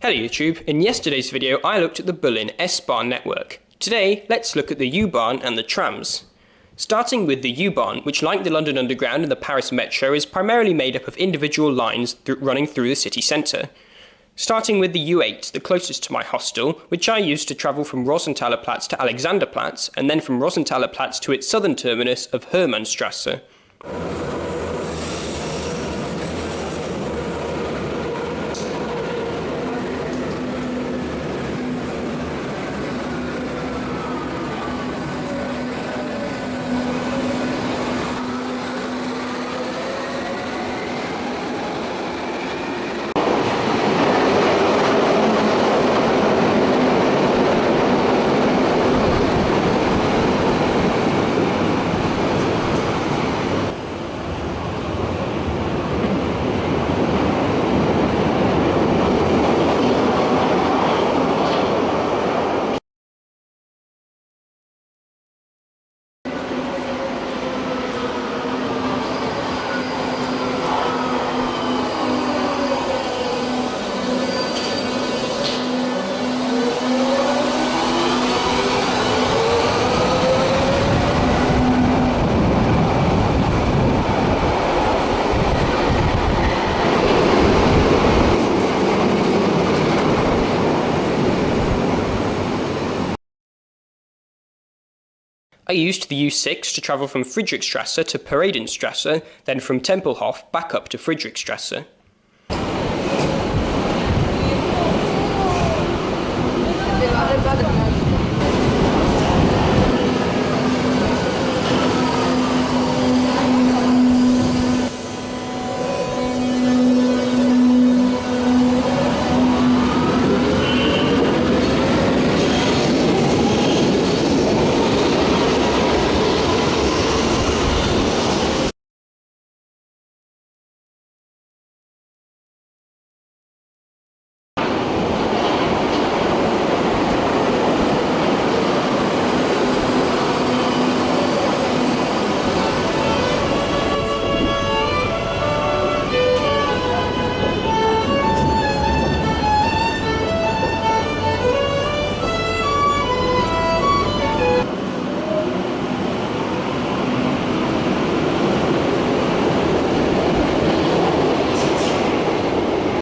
Hello YouTube, in yesterday's video I looked at the Berlin S-Bahn network. Today, let's look at the U-Bahn and the trams. Starting with the U-Bahn, which like the London Underground and the Paris Metro is primarily made up of individual lines running through the city centre. Starting with the U8, the closest to my hostel, which I used to travel from Rosenthaler Platz to Alexanderplatz, and then from Rosenthaler Platz to its southern terminus of Hermannstrasse. I used the U6 to travel from Friedrichstrasse to Paradenstrasse, then from Tempelhof back up to Friedrichstrasse.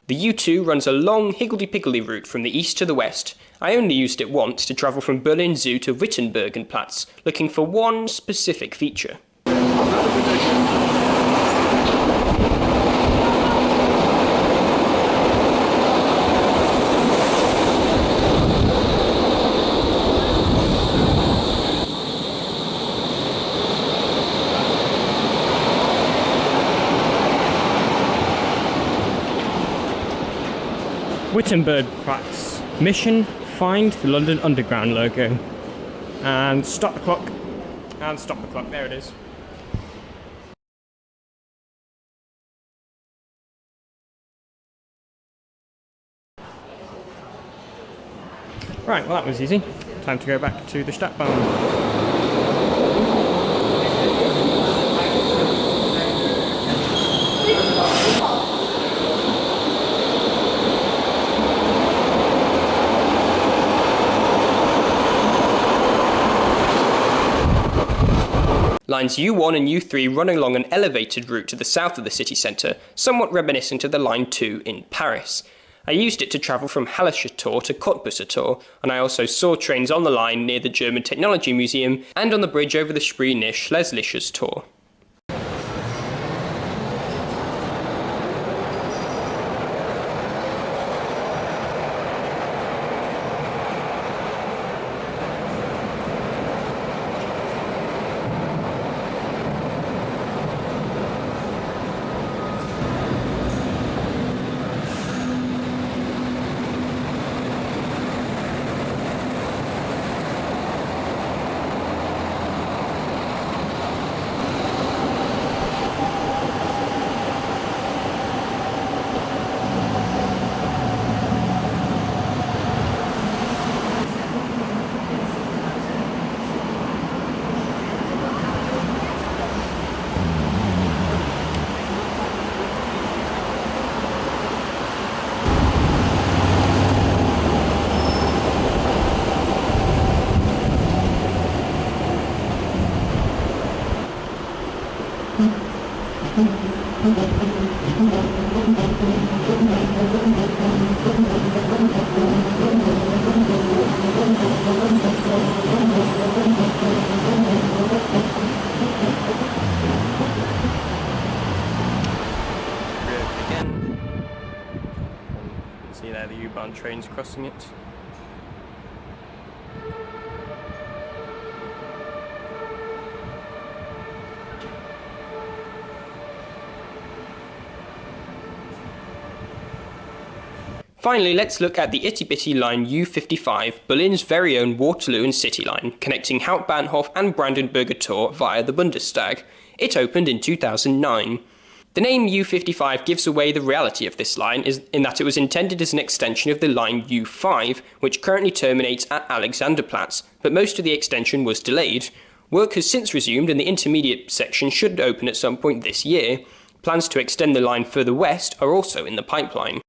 The U2 runs a long higgledy-piggledy route from the east to the west. I only used it once to travel from Berlin Zoo to Wittenbergenplatz, looking for one specific feature. Wittenbergenplatz. Mission: find the London Underground logo. And stop the clock. And stop the clock. There it is. Right, well that was easy. Time to go back to the Stadtbahn. Lines U1 and U3 run along an elevated route to the south of the city centre, somewhat reminiscent of the Line 2 in Paris. I used it to travel from Hallischer Tor to Cottbusser Tor, and I also saw trains on the line near the German Technology Museum and on the bridge over the Spree near Schlesisches Tor. Again. See there the U-Bahn trains crossing it. Finally, let's look at the itty-bitty line U55, Berlin's very own Waterloo City Line, connecting Hauptbahnhof and Brandenburger Tor via the Bundestag. It opened in 2009. The name U55 gives away the reality of this line in that it was intended as an extension of the line U5, which currently terminates at Alexanderplatz, but most of the extension was delayed. Work has since resumed and the intermediate section should open at some point this year. Plans to extend the line further west are also in the pipeline.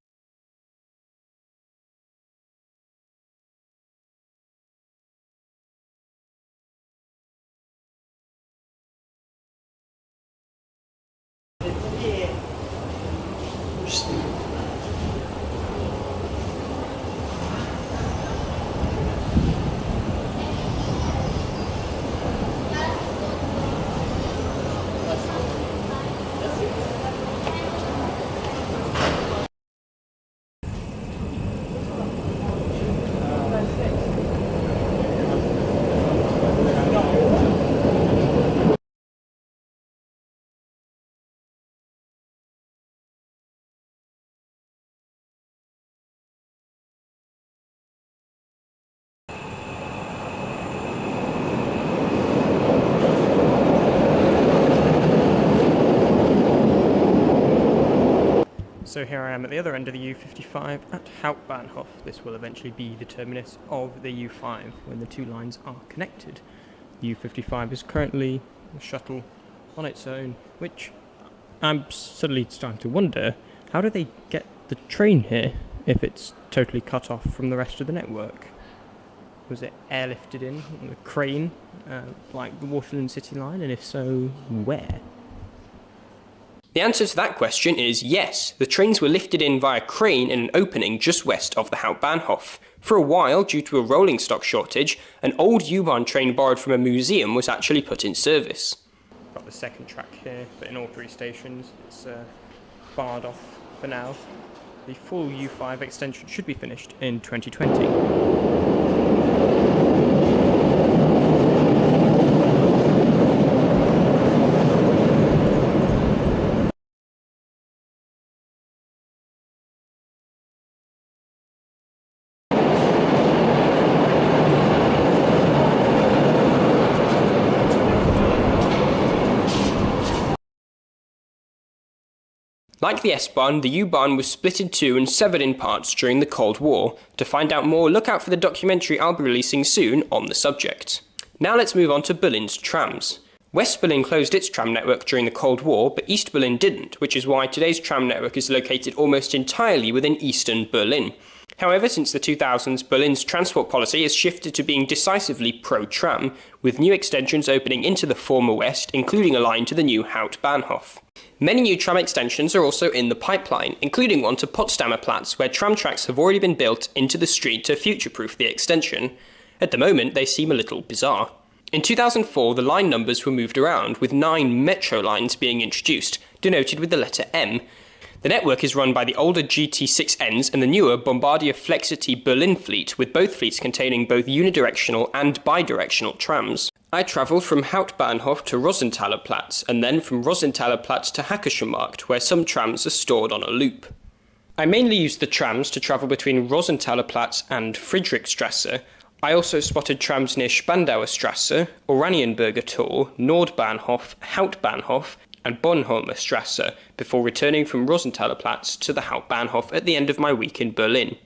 So here I am at the other end of the U55 at Hauptbahnhof. This will eventually be the terminus of the U5 when the two lines are connected. The U55 is currently a shuttle on its own, which I'm suddenly starting to wonder, how do they get the train here if it's totally cut off from the rest of the network? Was it airlifted in on a crane like the Waterloo City Line, and if so, where? The answer to that question is yes, the trains were lifted in via crane in an opening just west of the Hauptbahnhof. For a while, due to a rolling stock shortage, an old U-Bahn train borrowed from a museum was actually put in service. Got the second track here, but in all three stations it's barred off for now. The full U5 extension should be finished in 2020. Like the S-Bahn, the U-Bahn was split in two and severed in parts during the Cold War. To find out more, look out for the documentary I'll be releasing soon on the subject. Now let's move on to Berlin's trams. West Berlin closed its tram network during the Cold War, but East Berlin didn't, which is why today's tram network is located almost entirely within eastern Berlin. However, since the 2000s, Berlin's transport policy has shifted to being decisively pro-tram, with new extensions opening into the former West, including a line to the new Hauptbahnhof. Many new tram extensions are also in the pipeline, including one to Potsdamer Platz, where tram tracks have already been built into the street to future-proof the extension. At the moment, they seem a little bizarre. In 2004, the line numbers were moved around, with 9 metro lines being introduced, denoted with the letter M. The network is run by the older GT6Ns and the newer Bombardier Flexity Berlin fleet, with both fleets containing both unidirectional and bidirectional trams. I travelled from Hauptbahnhof to Rosenthaler Platz, and then from Rosenthaler Platz to Hackescher Markt, where some trams are stored on a loop. I mainly used the trams to travel between Rosenthaler Platz and Friedrichstrasse. I also spotted trams near Spandauer Strasse, Oranienburger Tor, Nordbahnhof, Hauptbahnhof, and Bornholmer Strasse, before returning from Rosenthaler Platz to the Hauptbahnhof at the end of my week in Berlin.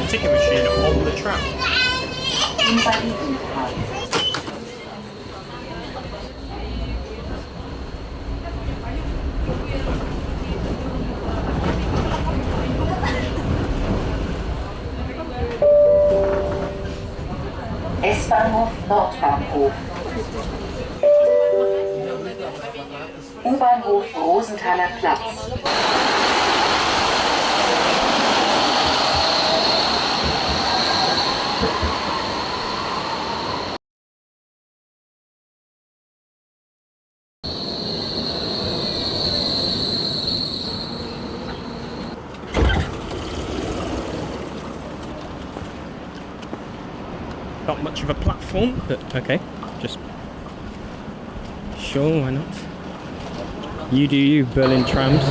Ticket machine on the tram. Bahnhof Nordbahnhof. U-Bahnhof Rosenthaler Platz. Not much of a platform, but okay, just sure, why not? You do you, Berlin Trams.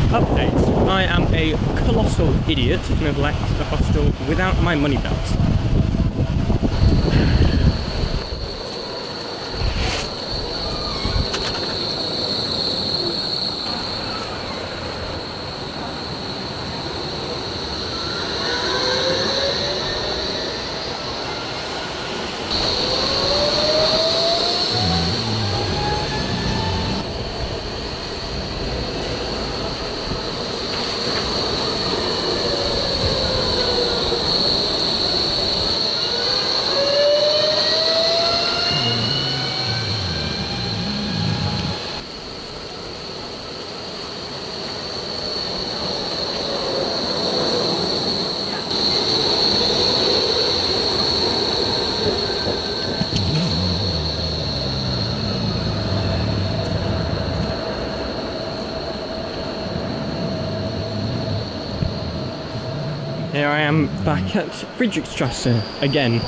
Update. I am a colossal idiot to neglect the hostel without my money belt. Here I am back at Friedrichstrasse again.